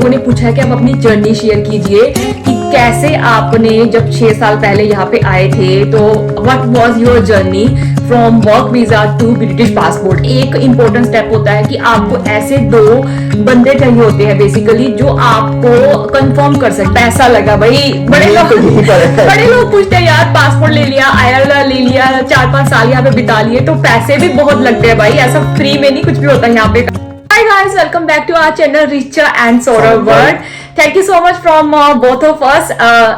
लोगों ने पूछा है कि आप अपनी जर्नी शेयर कीजिए कि कैसे आपने जब 6 साल पहले यहाँ पे आए थे तो what was your journey from work visa to British passport. एक इंपॉर्टेंट स्टेप होता है कि आपको ऐसे दो बंदे चाहिए होते हैं बेसिकली जो आपको कंफर्म कर सकते। पैसा लगा भाई, बड़े लोग पूछते हैं यार पासपोर्ट ले लिया, आईएलआर ले लिया, 4-5 साल यहाँ पे बिता लिए तो पैसे भी बहुत लगते हैं भाई, ऐसा फ्री में नहीं कुछ भी होता है यहाँ पे। Hi guys, welcome back to our channel Richa and Saurav World. Thank you so much from both of us.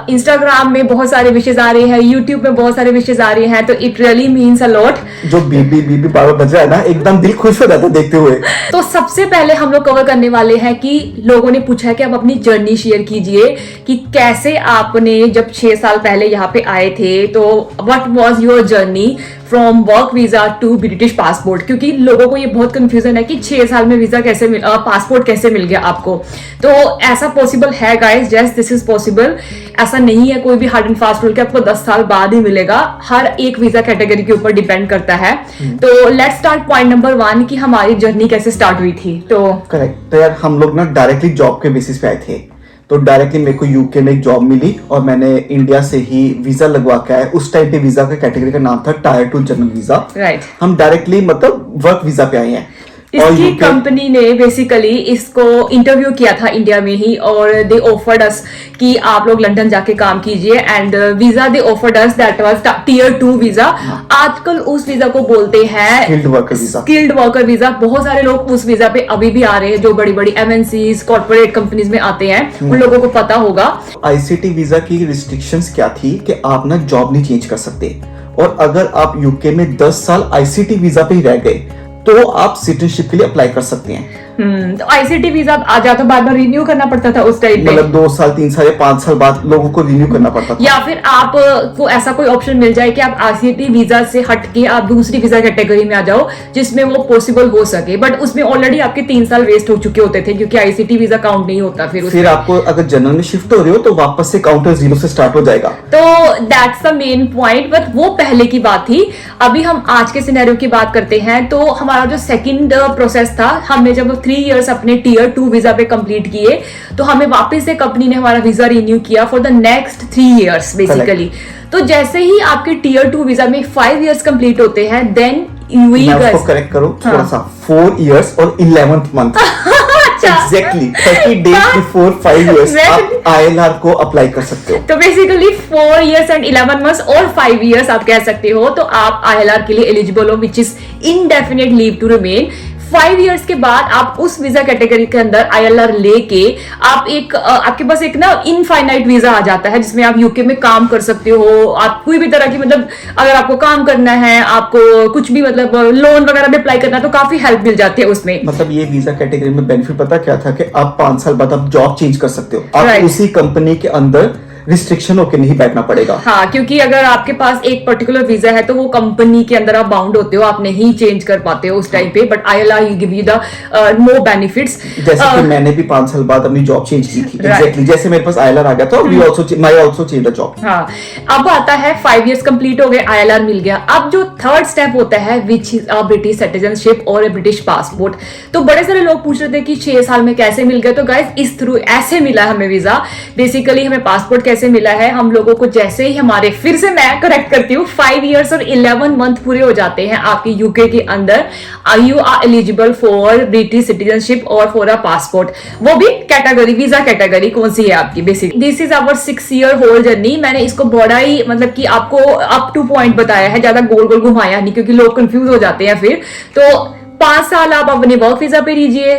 Instagram में बहुत सारे विशेष आ रहे हैं, YouTube में बहुत सारे विशेष आ रहे हैं, तो it really means a lot. जो बीबी बाबा बज रहा है ना, एकदम दिल खुश हो जाता है देखते हुए। तो सबसे पहले हम लोग कवर करने वाले हैं कि लोगों ने पूछा है कि आप अपनी जर्नी शेयर कीजिए कि कैसे आपने जब 6 साल पहले यहाँ पे आए थे तो what was your journey from work visa to British passport. क्योंकि लोगों को ये बहुत कंफ्यूजन है कि 6 साल में वीजा कैसे पासपोर्ट कैसे मिल गया आपको। तो ऐसा पॉसिबल है guys, yes this is possible. ऐसा नहीं है कोई भी हार्ड एंड फास्ट रूल कि आपको 10 साल बाद ही मिलेगा, हर एक वीजा कैटेगरी के ऊपर डिपेंड करता है। तो लेट्स स्टार्ट पॉइंट नंबर 1 कि हमारी जर्नी कैसे स्टार्ट हुई थी। तो करेक्ट, तो यार हम लोग ना डायरेक्टली जॉब के बेसिस पे आए थे। तो डायरेक्टली मेरे को यूके में एक जॉब मिली और मैंने इंडिया से ही वीजा लगवा के आया। उस टाइम पे वीजा का कैटेगरी का नाम था टायर 2 जनरल वीजा। राइट, हम डायरेक्टली मतलब वर्क वीजा पे आए हैं। इसकी कंपनी ने बेसिकली इसको इंटरव्यू किया था इंडिया में ही और दे ऑफर्ड अस कि आप लोग लंदन जाके काम कीजिए and visa they offered us that was tier 2 visa. आजकल उस वीजा को बोलते हैं स्किल्ड वर्कर वीजा। बहुत सारे लोग उस वीजा पे अभी भी आ रहे हैं जो बड़ी बड़ी एमएनसीज कॉर्पोरेट कंपनीज में आते हैं, उन लोगों को पता होगा। आईसीटी वीजा की रिस्ट्रिक्शंस क्या थी कि आप ना जॉब नहीं चेंज कर सकते, और अगर आप यूके में 10 साल आईसीटी वीजा पे ही रह गए तो आप सिटीजनशिप के लिए अप्लाई कर सकते हैं। तो आईसीटी वीजा आ जाता बाद में रिन्यू करना पड़ता था उस टाइम पे, मतलब 2 साल 3 साल या 5 साल बाद लोगों को रिन्यू करना पड़ता था। या फिर आपको ऐसा कोई ऑप्शन मिल जाए कि आप आईसीटी वीजा से हटके आप दूसरी वीजा कैटेगरी में आ जाओ जिसमें वो पॉसिबल हो सके, बट उसमें ऑलरेडी आपके 3 साल वेस्ट हो चुके होते थे क्योंकि आईसीटी वीजा काउंट नहीं होता। फिर आपको अगर जनरल में शिफ्ट हो रहे हो तो वापस से काउंटर 0 से स्टार्ट हो जाएगा। तो that's the main point, but वो पहले की बात थी। अभी हम आज के सिनेरियो की बात करते हैं। तो हमारा जो सेकंड प्रोसेस था, हमने जब 3 इयर्स अपने टियर 2 वीजा पे कंप्लीट किए तो हमें वापस से कंपनी ने हमारा वीजा रिन्यू किया for the next 3 years basically. तो जैसे ही आपके टियर 2 वीजा में 5 इयर्स कंप्लीट होते हैं देन करेक्ट करो थोड़ा सा 4 इयर्स और 11th month exactly 30 days before 5 years आप आईएलआर को अप्लाई कर सकते हो। तो बेसिकली 4 इयर्स एंड 11 मंथ्स और 5 इयर्स आप कह सकते हो तो आप आईएलआर के लिए एलिजिबल हो, which is indefinite leave to remain. 5 years के बाद आप उस वीजा कैटेगरी के अंदर आईएलआर लेके आप आपके पास एक ना इनफाइनाइट वीजा आ जाता है जिसमें आप यूके में काम कर सकते हो। आप कोई भी तरह की मतलब अगर आपको काम करना है, आपको कुछ भी मतलब लोन वगैरह में अप्लाई करना है तो काफी हेल्प मिल जाती है उसमें। मतलब ये वीजा कैटेगरी में बेनिफिट पता क्या था कि आप 5 साल बाद आप जॉब चेंज कर सकते हो, आप उसी कंपनी के अंदर रिस्ट्रिक्शन होके नहीं बैठना पड़ेगा। हाँ, क्योंकि अगर आपके पास एक पर्टिकुलर वीजा है तो वो कंपनी के अंदर आप बाउंड होते हो, आप नहीं चेंज कर पाते हो उस टाइम पे, but ILR you give you the more benefits. जैसे कि मैंने भी 5 साल बाद अपनी जॉब चेंज की थी एग्जैक्टली जैसे मेरे पास आईएलआर आ गया था, we also change the job. हाँ, अब आता है 5 इयर्स कंप्लीट हो गए, आईएलआर मिल गया। अब जो थर्ड स्टेप होता है which is a British citizenship और अ ब्रिटिश पासपोर्ट। तो बड़े सारे लोग पूछ रहे थे कि 6 साल में कैसे मिल गया। तो गाइस इस थ्रू ऐसे मिला हमें वीजा, बेसिकली हमें पासपोर्ट कैसे मिला है, हम लोगों को जैसे ही हमारे फिर से मैं करेक्ट करती हूँ 5 इयर्स और 11 मंथ पूरे हो जाते हैं आपके यूके के अंदर, you are eligible for British citizenship और फॉर अ पासपोर्ट। वो भी कैटेगरी, वीजा कैटेगरी कौन सी है आपकी। Basic this is our 6 year whole journey. मैंने इसको बड़ा ही मतलब कि आपको अप टू पॉइंट बताया है, ज्यादा गोल गोल घुमाया नहीं क्योंकि लोग कंफ्यूज हो जाते हैं फिर। तो 5 साल आप अपने वर्क वीजा पे लीजिए,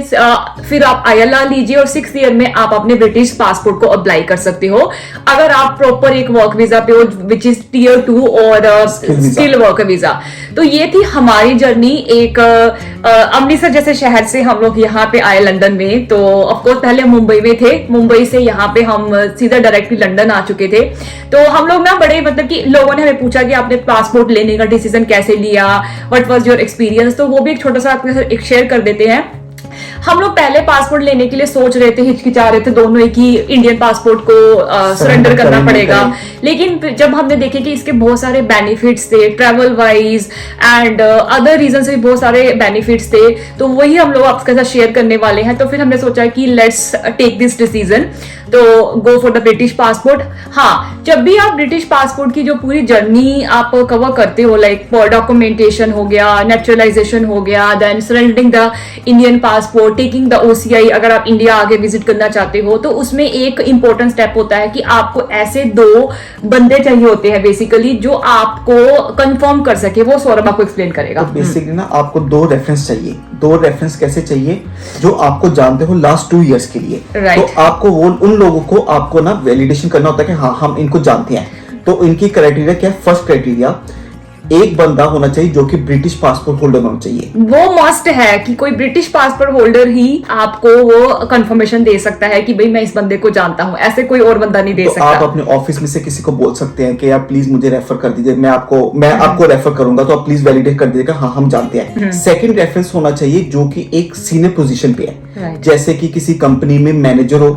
फिर आप आईएलआर लीजिए और 6th ईयर में आप अपने ब्रिटिश पासपोर्ट को अप्लाई कर सकते हो अगर आप प्रॉपर एक वर्क वीजा पे हो विच इज टियर 2 और स्किल वर्कर वीजा। तो ये थी हमारी जर्नी। एक अमृतसर जैसे शहर से हम लोग यहाँ पे आए लंदन में। तो ऑफकोर्स पहले हम मुंबई में थे, मुंबई से यहाँ पे हम सीधा डायरेक्टली लंदन आ चुके थे। तो हम लोग ना बड़े मतलब कि लोगों ने हमें पूछा कि आपने पासपोर्ट लेने का डिसीजन कैसे लिया, व्हाट वाज योर एक्सपीरियंस। तो वो भी एक छोटा सा आपके साथ शेयर कर देते हैं। हम लोग पहले पासपोर्ट लेने के लिए सोच रहे थे, हिचकिचा रहे थे दोनों ही कि इंडियन पासपोर्ट को सरेंडर करना पड़ेगा, लेकिन जब हमने देखे कि इसके बहुत सारे बेनिफिट्स थे travel wise and other reason से भी बहुत सारे बेनिफिट्स थे, तो वही हम लोग आपके साथ शेयर करने वाले हैं। तो फिर हमने सोचा कि लेट्स टेक दिस डिसीजन, तो go for the British passport. हाँ, जब भी आप ब्रिटिश पासपोर्ट की जो पूरी जर्नी आप कवर करते हो, लाइक डॉक्यूमेंटेशन हो गया, नेचुरलाइजेशन हो गया, then surrendering the Indian passport, taking the OCI, अगर आप इंडिया आगे विजिट करना चाहते हो, तो उसमें एक इंपॉर्टेंट स्टेप होता है कि आपको ऐसे 2 बंदे चाहिए होते हैं बेसिकली जो आपको कंफर्म कर सके। वो सौरभ आपको एक्सप्लेन करेगा। तो बेसिकली ना आपको 2 रेफरेंस चाहिए। 2 रेफरेंस कैसे चाहिए? जो आपको जानते हो लास्ट 2 इयर्स के लिए। Right. तो आपको वो उन लोगों को आपको ना वैलिडेशन करना होता है कि हाँ हम इनको जानते हैं। तो इनकी क्राइटेरिया क्या है? फर्स्ट क्राइटेरिया, एक बंदा होना चाहिए जो कि ब्रिटिश पासपोर्ट होल्डर होना चाहिए। वो मस्ट है कि कोई ब्रिटिश पासपोर्ट होल्डर ही आपको वो कंफर्मेशन दे सकता है कि भाई मैं इस बंदे को जानता हूं, ऐसे कोई और बंदा नहीं दे तो सकता। आप अपने ऑफिस में से किसी को बोल सकते हैं कि यार प्लीज मुझे रेफर कर दीजिए, मैं आपको रेफर करूंगा, तो आप प्लीज वैलिडेट कर दीजिएगा हाँ हम जानते हैं। सेकंड रेफरेंस होना चाहिए जो कि एक सीनियर पोजीशन पे है, Right. जैसे कि किसी कंपनी में मैनेजर हो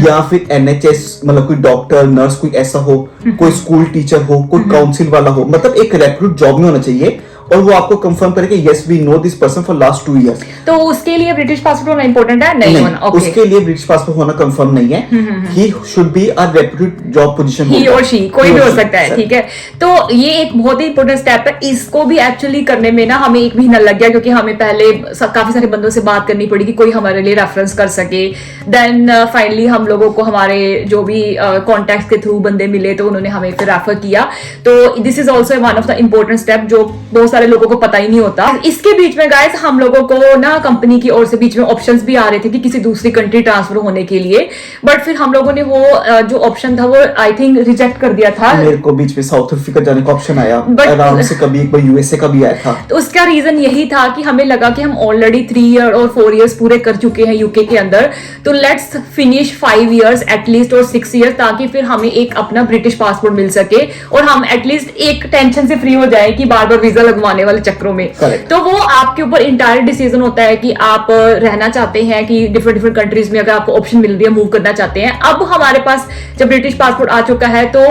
या फिर NHS, मतलब कोई डॉक्टर नर्स कोई ऐसा हो, कोई स्कूल टीचर हो, कोई काउंसिल वाला हो, मतलब एक रेप्यूटेड जॉब में होना चाहिए और वो आपको कंफर्म करे कि yes we know this person for last 2 years. तो उसके लिए ब्रिटिश पासपोर्ट होना इंपॉर्टेंट है? नहीं होना। ओके। उसके लिए ब्रिटिश पासपोर्ट होना कंफर्म नहीं है। He should be a reputed job position, he or she, कोई भी हो सकता है, ठीक है। तो ये एक बहुत ही इंपॉर्टेंट स्टेप है। इसको भी एक्चुअली करने में ना हमें 1 महीना लग गया, क्योंकि हमें पहले काफी सारे बंदों से बात करनी पड़ी कि कोई हमारे लिए रेफरेंस कर सके। देन फाइनली हम लोगों को हमारे जो भी कॉन्टैक्ट के थ्रू बंदे मिले, तो उन्होंने हमें फिर रेफर किया। तो this is also one of the important step जो बहुत सारे लोगों को पता ही नहीं होता। इसके बीच में गाइस हम लोगों को ना कंपनी की ओर से बीच में ऑप्शंस भी आ रहे थे कि किसी दूसरी कंट्री ट्रांसफर होने के लिए, बट फिर हम लोगों ने वो जो ऑप्शन था वो आई थिंक रिजेक्ट कर दिया था। मेरे को बीच में साउथ अफ्रीका जाने का ऑप्शन आया, But- आराम से कभी एक बार USA का भी आया था। तो उसका रीजन यही था कि हमें लगा कि हम ऑलरेडी 3 ईयर और 4 इयर्स पूरे कर चुके हैं यूके के अंदर, तो लेट्स फिनिश 5 इयर्स एटलीस्ट और 6 इयर्स, ताकि फिर हमें एक अपना ब्रिटिश पासपोर्ट मिल सके और हम एटलीस्ट एक टेंशन से फ्री हो जाए कि बार बार वीजा लगवाने वाले चक्रों में। Correct. तो वो आपके ऊपर इंटायर डिसीजन होता है कि आप रहना चाहते हैं कि डिफरेंट कंट्रीज में अगर आपको ऑप्शन मिल रही है मूव करना चाहते हैं। अब हमारे पास जब ब्रिटिश पासपोर्ट आ चुका है तो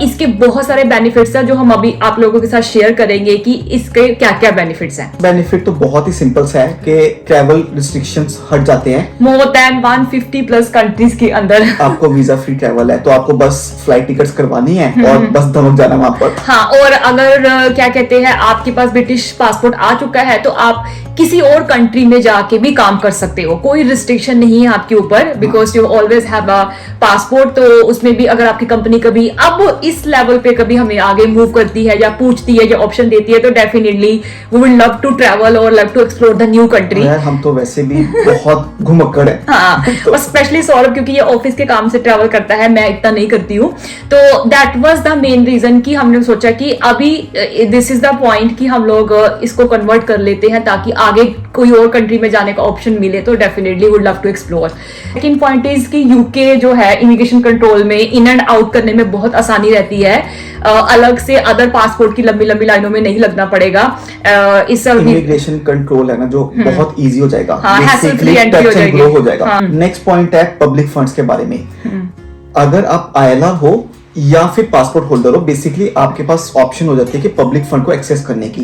इसके बहुत सारे बेनिफिट्स हैं जो हम अभी आप लोगों के साथ शेयर करेंगे कि इसके क्या क्या बेनिफिट्स हैं। बेनिफिट तो बहुत ही सिंपल सा है कि ट्रैवल रिस्ट्रिक्शंस हट जाते हैं। मोर देन 150 प्लस कंट्रीज के अंदर आपको वीजा फ्री ट्रैवल है, तो आपको बस फ्लाइट टिकट्स करवानी है और बस धमक जाना वहां पर। हाँ, और अगर क्या कहते हैं आपके पास ब्रिटिश पासपोर्ट आ चुका है तो आप किसी और कंट्री में जाके भी काम कर सकते हो, कोई रिस्ट्रिक्शन नहीं है आपके ऊपर, because you always have a passport. तो उसमें भी अगर आपकी कंपनी कभी अब इस लेवल पे कभी हमें आगे मूव करती है या पूछती है या ऑप्शन देती है, तो definitely we will love to travel और love to explore the new country. हम तो वैसे भी बहुत घुमक्कड़ है। हाँ, और स्पेशली सौरभ क्योंकि ये ऑफिस के काम से ट्रैवल करता है, मैं इतना नहीं करती हूँ, तो that was the main reason कि हमने सोचा कि अभी दिस इज द पॉइंट कि हम लोग इसको कन्वर्ट कर लेते हैं ताकि आगे कोई और कंट्री में जाने का ऑप्शन मिले, तो definitely would love to explore. Second point is कि यूके जो है इमिग्रेशन कंट्रोल में इन एंड आउट करने में बहुत आसानी रहती है, अलग से अदर पासपोर्ट की लंबी लंबी लाइनों में नहीं लगना पड़ेगा। इस इमिग्रेशन कंट्रोल है ना जो बहुत इजी हो जाएगा, हाँ, hassle basically free entry touch हो एंड ग्रो जाएगी। हो जाएगा। नेक्स्ट पॉइंट है पब्लिक फंड्स के बारे में। अगर आप ILR हो या फिर पासपोर्ट होल्डर हो, बेसिकली आपके पास ऑप्शन हो जाती है कि पब्लिक फंड को एक्सेस करने की।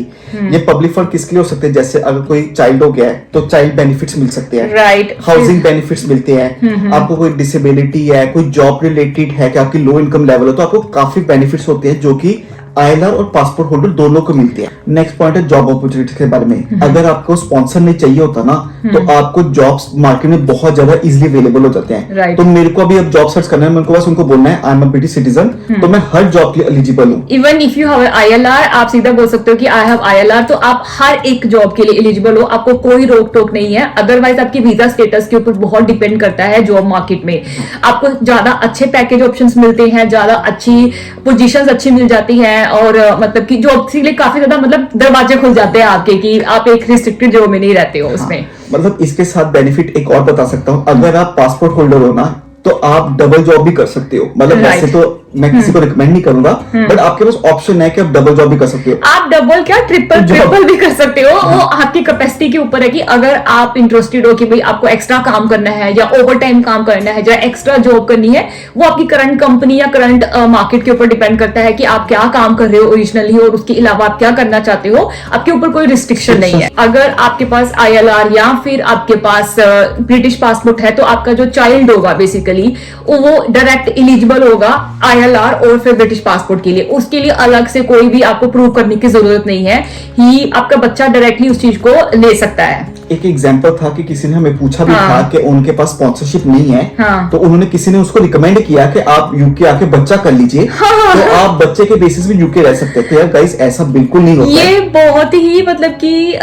ये पब्लिक फंड किसके लिए हो सकते हैं? जैसे अगर कोई चाइल्ड हो गया है तो चाइल्ड बेनिफिट्स मिल सकते हैं, राइट, हाउसिंग बेनिफिट्स मिलते हैं, आपको कोई डिसेबिलिटी है, कोई जॉब रिलेटेड है कि आपकी लो इनकम लेवल हो, तो आपको काफी बेनिफिट्स होते हैं जो कि ILR और पासपोर्ट होल्डर दोनों को मिलते हैं। नेक्स्ट पॉइंट है जॉब अपॉर्चुनिटी के बारे में। अगर आपको स्पॉन्सर नहीं चाहिए होता ना, तो आपको जॉब्स मार्केट में बहुत ज्यादा इजीली अवेलेबल हो जाते हैं। Right. तो मेरे को अभी अब जॉब सर्च करना है, मेरे को बस उनको बोलना है I am a British citizen, तो मैं हर जॉब के लिए एलिजिबल हूँ। Even if you have ILR, आप सीधा बोल सकते हो कि आई हैव ILR, तो आप हर एक जॉब के लिए एलिजिबल हो, आपको कोई रोक टोक नहीं है। अदरवाइज आपकी वीजा स्टेटस के ऊपर बहुत डिपेंड करता है जॉब मार्केट में। आपको ज्यादा अच्छे पैकेज ऑप्शंस मिलते हैं, ज्यादा अच्छी पोजीशंस अच्छी मिल जाती हैं, और मतलब कि जॉब के लिए काफी ज्यादा मतलब दरवाजे खुल जाते हैं आपके कि आप एक रिस्ट्रिक्टेड जॉब में नहीं रहते हो उसमें। मतलब इसके साथ बेनिफिट एक और बता सकता हूँ, अगर आप पासपोर्ट होल्डर हो ना तो आप डबल जॉब भी कर सकते हो। मतलब Right. वैसे तो मैं किसी को रिकमेंड नहीं करूंगा, बट आपके पास ऑप्शन है कि आप डबल जॉब भी कर सकते हो। आप डबल क्या ट्रिपल भी कर सकते हो। वो आपकी कैपेसिटी के ऊपर है कि अगर आप इंटरेस्टेड हो कि भाई आपको एक्स्ट्रा काम करना है या ओवर टाइम काम करना है या एक्स्ट्रा जॉब करनी है, वो आपकी करंट कंपनी या करंट मार्केट के ऊपर डिपेंड करता है कि आप क्या काम कर रहे हो ओरिजिनली और उसके अलावा आप क्या करना चाहते हो। आपके ऊपर कोई रिस्ट्रिक्शन नहीं है। अगर आपके पास ILR या फिर आपके पास ब्रिटिश पासपोर्ट है तो आपका जो चाइल्ड होगा बेसिकली वो डायरेक्ट एलिजिबल होगा ILR और फिर ब्रिटिश पासपोर्ट के लिए। उसके लिए अलग से कोई भी आपको प्रूव करने की जरूरत नहीं है, ही आपका बच्चा डायरेक्टली उस चीज को ले सकता है। एक एग्जांपल था कि किसी ने हमें पूछा भी था कि उनके पास स्पॉन्सरशिप नहीं है, तो उन्होंने किसी ने उसको रिकमेंड किया कि आप यूके आके बच्चा कर लीजिए, तो आप बच्चे के बेसिस पे यूके रह सकते थे। यार गाइस ऐसा बिल्कुल नहीं होता। ये बहुत ही मतलब कि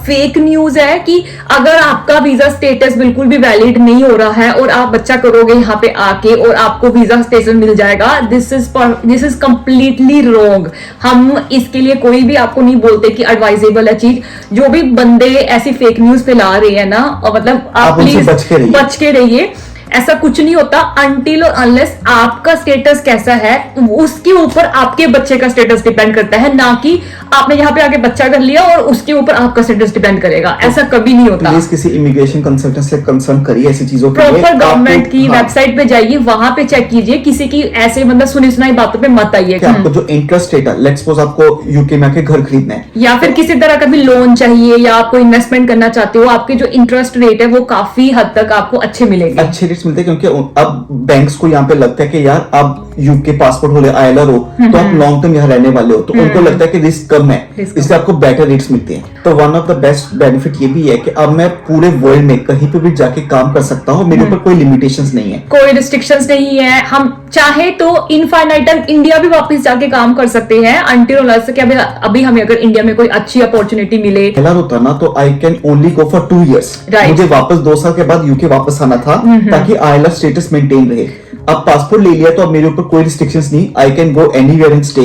फेक न्यूज है कि अगर आपका वीजा स्टेटस बिल्कुल भी वैलिड नहीं हो रहा है और आप बच्चा करोगे यहाँ पे आके और आपको वीजा स्टेटस मिल जाएगा, दिस इज कंप्लीटली रॉन्ग। हम इसके लिए कोई भी आपको नहीं बोलते कि एडवाइजेबल है चीज। जो भी बंदे ऐसी फेक न्यूज फैला रहे हैं ना, और मतलब आप प्लीज बच के रहिए। ऐसा कुछ नहीं होता अनटिल और अनलेस आपका स्टेटस कैसा है उसके ऊपर आपके बच्चे का स्टेटस डिपेंड करता है, ना कि आपने यहाँ पे आके बच्चा कर लिया और उसके ऊपर आपका स्टेटस डिपेंड करेगा। ऐसा कभी नहीं होता। प्लीज किसी इमिग्रेशन कंसल्टेंट से कंसल्ट करिए ऐसी चीजों के लिए। प्रॉपर गवर्नमेंट की वेबसाइट पे जाइए, वहां पे चेक कीजिए। किसी की ऐसे मतलब सुनी सुनाई बातों पे मत आइए। आपको जो इंटरेस्ट रेट है, लेट्स सपोज आपको यूके में आके घर खरीदना है या फिर किसी तरह का भी लोन चाहिए या आपको इन्वेस्टमेंट करना चाहते हो, आपके जो इंटरेस्ट रेट है वो काफी हद तक आपको अच्छे मिलेंगे। अच्छे रेट्स मिलते हैं क्योंकि अब बैंक्स को यहाँ पे लगता है कि यार आप यूके पासपोर्ट हो ILR हो तो आप लॉन्ग टर्म यहाँ रहने वाले हो, तो उनको लगता है कि रिस्क कम है, इसलिए आपको बेटर रेट्स मिलते हैं। तो one of the best benefit ये भी है कि अब मैं पूरे वर्ल्ड में कहीं पे भी जाके काम कर सकता हूँ, मेरे ऊपर कोई लिमिटेशंस नहीं है, कोई रिस्ट्रिक्शंस नहीं है। हम चाहे तो इनफाइनाइट टाइम इंडिया भी वापस जाके काम कर सकते हैं अनटिल अनलेस कि अभी हमें अगर इंडिया में कोई अच्छी अपॉर्चुनिटी मिले। ILR होता ना तो I can only go for 2 years। मुझे वापस 2 साल के बाद यूके वापस आना था ताकि ILR स्टेटस मेंटेन रहे। अब पासपोर्ट ले लिया तो अब मेरे ऊपर कोई रिस्ट्रिक्शंस नहीं, I can go anywhere and stay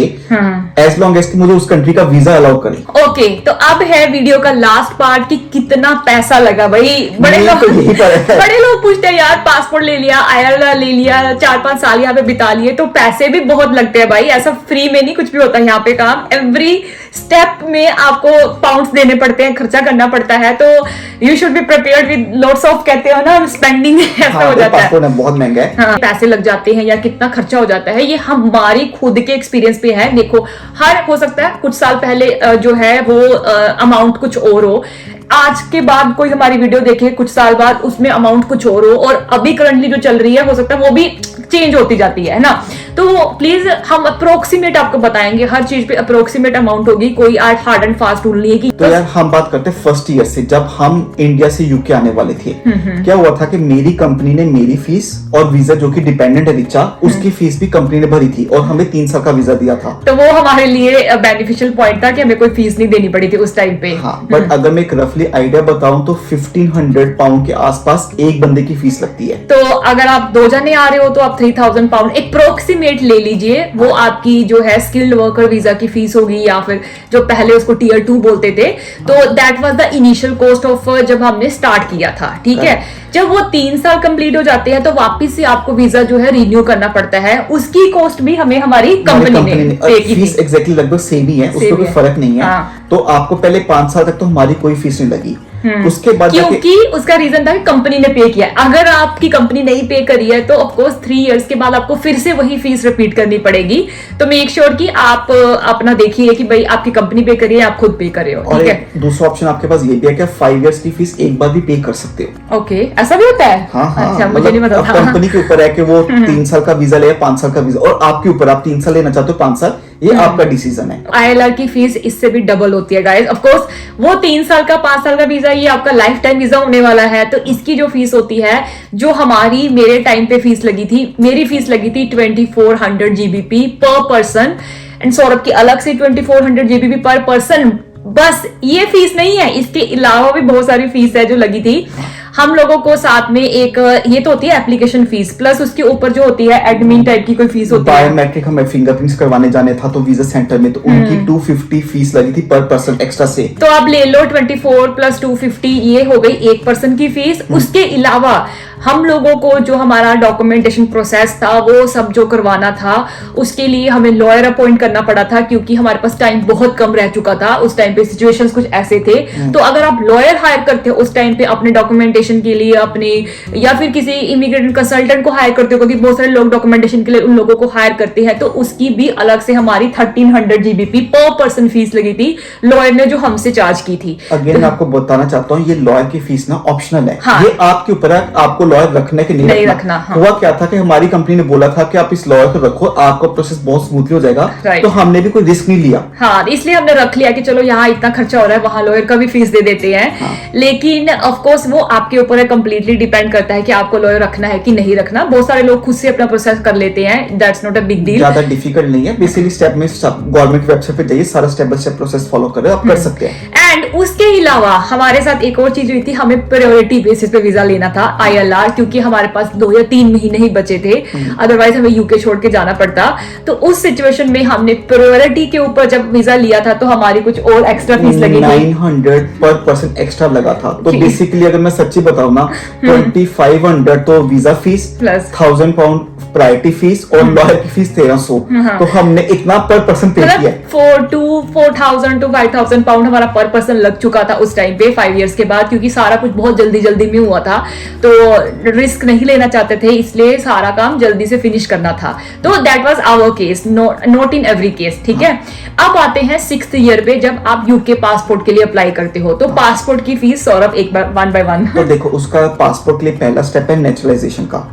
as long as कि मुझे उस कंट्री का वीजा अलाउ करे। ओके, तो अब है वीडियो का लास्ट पार्ट कि कितना पैसा लगा भाई। बड़े लोग पूछते हैं यार पासपोर्ट ले लिया, ILR ले लिया, 4-5 साल यहाँ पे बिता लिए, तो पैसे भी बहुत लगते हैं भाई। ऐसा फ्री में नहीं कुछ भी होता है यहाँ पे काम। एवरी स्टेप में आपको पाउंड्स देने पड़ते हैं, खर्चा करना पड़ता है। तो you should be prepared with lots of, कहते हो ना, स्पेंडिंग। ऐसा हो जाता है, बहुत महंगा है। हाँ, पैसे लग जाते हैं या कितना खर्चा हो जाता है, ये हमारी खुद के एक्सपीरियंस पे है। देखो, हर हो सकता है कुछ साल पहले जो है वो अमाउंट कुछ और हो, आज के बाद कोई हमारी वीडियो देखे कुछ साल बाद उसमें अमाउंट कुछ और हो, और अभी करंटली जो चल रही है हो सकता है वो भी चेंज होती जाती है ना। तो प्लीज हम अप्रोक्सीमेट आपको बताएंगे, हर चीज पे अप्रोक्सीमेट अमाउंट होगी, कोई हार्ड एंड फास्ट रूल नहीं है कि। तो यार हम बात करते हैं फर्स्ट ईयर से, जब हम इंडिया से यूके आने वाले थे, क्या हुआ था कि मेरी कंपनी ने मेरी फीस और वीजा जो कि डिपेंडेंट है रिचा, उसकी फीस भी कंपनी ने भरी थी और हमें 3 साल का वीजा दिया था। तो वो हमारे लिए बेनिफिशियल पॉइंट था कि हमें कोई फीस नहीं देनी पड़ी थी उस टाइम पे। हाँ, बट अगर मैं एक रफली आइडिया बताऊं तो 1500 पाउंड के आसपास एक बंदे की फीस लगती है। तो अगर आप 2 जने आ रहे हो तो आप 3000 पाउंड अप्रोक्सीमेट ले लीजिए। वो आपकी जो है स्किल्ड वर्कर वीजा की फीस होगी, या फिर जो पहले उसको टियर 2 बोलते थे, तो that was the initial cost of जब हमने स्टार्ट किया था। ठीक है, जब वो 3 साल कंप्लीट हो जाते हैं तो वापस से आपको वीजा जो है रिन्यू करना पड़ता है। उसकी कॉस्ट भी हमें हमारी कंपनी ने पे की थी। फीस एग्जैक्टली लगभग सेम ही है, उसमें कोई फर्क नहीं है। हाँ। तो आपको पहले 5 साल तक तो हमारी कोई फीस नहीं लगी, उसके बाद क्योंकि उसका रीजन था कि कंपनी ने पे किया। अगर आपकी कंपनी नहीं पे करी है तो ऑफ कोर्स 3 इयर्स के बाद आपको फिर से वही फीस रिपीट करनी पड़ेगी। तो मेक श्योर कि आप अपना देखिए कि भाई आपकी कंपनी पे करिए, आप खुद पे करे हो। ठीक है, दूसरा ऑप्शन आपके पास ये भी है कि 5 इयर्स की फीस एक बार भी पे कर सकते हो। ओके, ऐसा भी होता है। हाँ, अच्छा, मुझे नहीं पता था। कंपनी के ऊपर है कि वो 3 साल का वीजा ले, 5 साल का वीजा, और आपके ऊपर, आप 3 साल लेना चाहते हो 5 साल, ये आपका डिसीजन है। ILR की फीस इससे भी डबल होती है गाइस। ऑफ कोर्स वो 3 साल का 5 साल का वीजा, ये आपका लाइफ टाइम वीजा होने वाला है। तो इसकी जो फीस होती है, जो हमारी मेरे टाइम पे फीस लगी थी, मेरी फीस लगी थी 2400 GBP पर पर्सन, एंड सौरभ की अलग से 2400 GBP पर पर्सन। बस ये फीस नहीं है, इसके अलावा भी बहुत सारी फीस है जो लगी थी हम लोगों को। साथ में एक ये तो होती है एप्लीकेशन फीस, प्लस उसके ऊपर जो होती है एडमिन टाइप की कोई फीस होती है। बायोमेट्रिक हमें फिंगरप्रिंट्स करवाने जाने था तो वीजा सेंटर में, तो उनकी 250 फीस लगी थी पर पर्सन एक्स्ट्रा से। तो आप ले लो 24 + 250, ये हो गई एक पर्सन की फीस। उसके अलावा हम लोगों को जो हमारा डॉक्यूमेंटेशन प्रोसेस था वो सब जो करवाना था उसके लिए हमें लॉयर अपॉइंट करना पड़ा था, क्योंकि हमारे पास टाइम बहुत कम रह चुका था। उस टाइम पे सिचुएशंस कुछ ऐसे थे। तो अगर आप लॉयर हायर करते हो उस टाइम पे अपने डॉक्यूमेंटेशन के लिए, अपने या फिर किसी इमिग्रेशन कंसल्टेंट को हायर करते हो, क्योंकि बहुत सारे लोग डॉक्यूमेंटेशन के लिए उन लोगों को हायर करते हैं, तो उसकी भी अलग से हमारी 1300 GBP पर पर्सन फीस लगी थी लॉयर ने जो हमसे चार्ज की थी। अगेन मैं आपको बताना चाहता हूँ, ये लॉयर की फीस ना ऑप्शनल है। हाँ। ये आपके ऊपर है, आपको लॉयर रखना है कि नहीं रखना। हाँ। हुआ क्या था कि हमारी कंपनी ने बोला था कि आप इस लॉयर को रखो, आपका प्रोसेस बहुत स्मूथली हो जाएगा। Right. तो हमने भी कोई रिस्क नहीं लिया। हाँ, इसलिए हमने रख लिया कि चलो यहाँ इतना खर्चा हो रहा है, वहां लॉयर का भी फीस दे देते हैं। हाँ। लेकिन ऑफ कोर्स वो आपके ऊपर है, कंप्लीटली डिपेंड करता है कि आपको लॉयर रखना है कि नहीं रखना। बहुत सारे लोग खुद से अपना प्रोसेस कर लेते हैं, that's not a big deal. ज्यादा डिफिकल्ट नहीं है। बेसिकली स्टेप में गवर्नमेंट की वेबसाइट पे जाइए, सारा step by step process follow करें, आप कर सकते हैं। एंड उसके अलावा हमारे साथ एक और चीज हुई थी, हमें प्रायोरिटी बेसिस पे वीजा लेना था ILR, क्योंकि हमारे पास 2 या 3 महीने ही बचे थे, अदरवाइज हमें यूके छोड़ के जाना पड़ता। तो उस सिचुएशन में हमने प्रायोरिटी के ऊपर जब वीजा लिया था तो हमारी कुछ और एक्स्ट्रा फीस लगी थी। 900 पर पर्सन एक्स्ट्रा लगा था। तो जी। बेसिकली अगर मैं सच्ची बताऊं ना, 2500 तो visa fees plus 1000 pound priority fees और लॉयर की फीस 1300। तो हमने इतना पर पर्सन पे किया। 4,000 to 5,000 पाउंड हमारा पर पर्सन लग चुका था उस टाइम पे 5 इयर्स के बाद, क्योंकि सारा कुछ बहुत जल्दी जल्दी में हुआ था। तो रिस्क नहीं लेना चाहते थे, इसलिए सारा काम जल्दी से फिनिश करना था। तो that was our case, not in every case. ठीक है, अब आते हैं 6th ईयर पे, जब आप यूके पासपोर्ट के लिए अप्लाई करते हो तो पासपोर्ट की फीस सौरभ एक बार 1 by 1। तो देखो, उसका पासपोर्ट के लिए पहला स्टेप है नेचुरलाइजेशन का।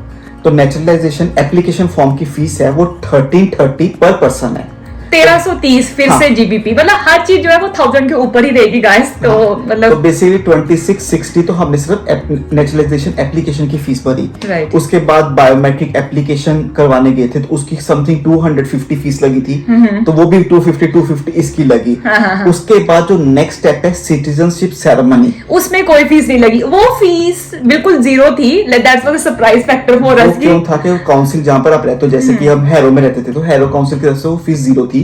तो नेचुरलाइजेशन एप्लीकेशन फॉर्म की फीस है वो 1330 पर पर्सन है। 1330 फिर हाँ। से GBP, मतलब हर चीज जो है वो 1000 के ऊपर ही रहेगी गाइस। तो मतलब तो बेसिकली 2660 तो हमने सिर्फ नेचुरलाइजेशन एप्लीकेशन की फीस भरी। Right. उसके बाद बायोमेट्रिक एप्लीकेशन करवाने गए थे तो उसकी समथिंग 250 फीस लगी थी। तो वो भी 250 इसकी लगी। उसके बाद जो नेक्स्ट स्टेप है सिटीजनशिप सेरेमनी, उसमें कोई फीस नहीं लगी, वो फीस बिल्कुल जीरो थी। That's was a surprise factor for वो अस। क्यों था कि काउंसिल जहां पर आप रहते हो, जैसे कि हम हैरो में रहते थे तो हैरो काउंसिल की तरफ से वो फीस 0 थी।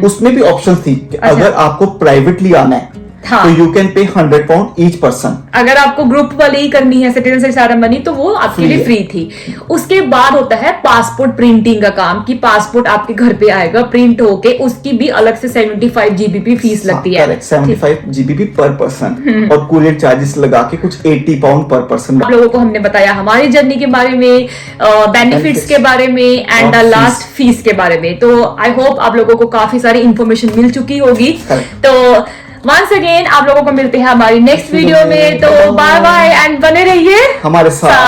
उसमें भी ऑप्शन थी कि अच्छा। अगर आपको प्राइवेटली आना है हाँ। तो you can pay 100 pound each person. अगर आपको ग्रुप वाली ही करनी है सिटीजनशिप सेरेमनी तो वो आपके Free लिए है। फ्री थी। उसके बाद होता है पासपोर्ट प्रिंटिंग का काम, कि पासपोर्ट आपके घर पे आएगा प्रिंट होके, उसकी भी अलग से 75 GBP फीस लगती है। करेक्ट, 75 GBP पर पर्सन और कुरियर चार्जेस लगा के कुछ 80 पाउंड पर पर्सन। आप लोगों को हमने बताया हमारी जर्नी के बारे में, बेनिफिट्स के बारे में एंड द और लास्ट फीस के बारे में। तो आई होप आप लोगों को काफी सारी इंफॉर्मेशन मिल चुकी होगी। Correct. तो वंस अगेन आप लोगों को मिलते हैं हमारी नेक्स्ट वीडियो में। तो बाय बाय एंड बने रहिए हमारे साथ।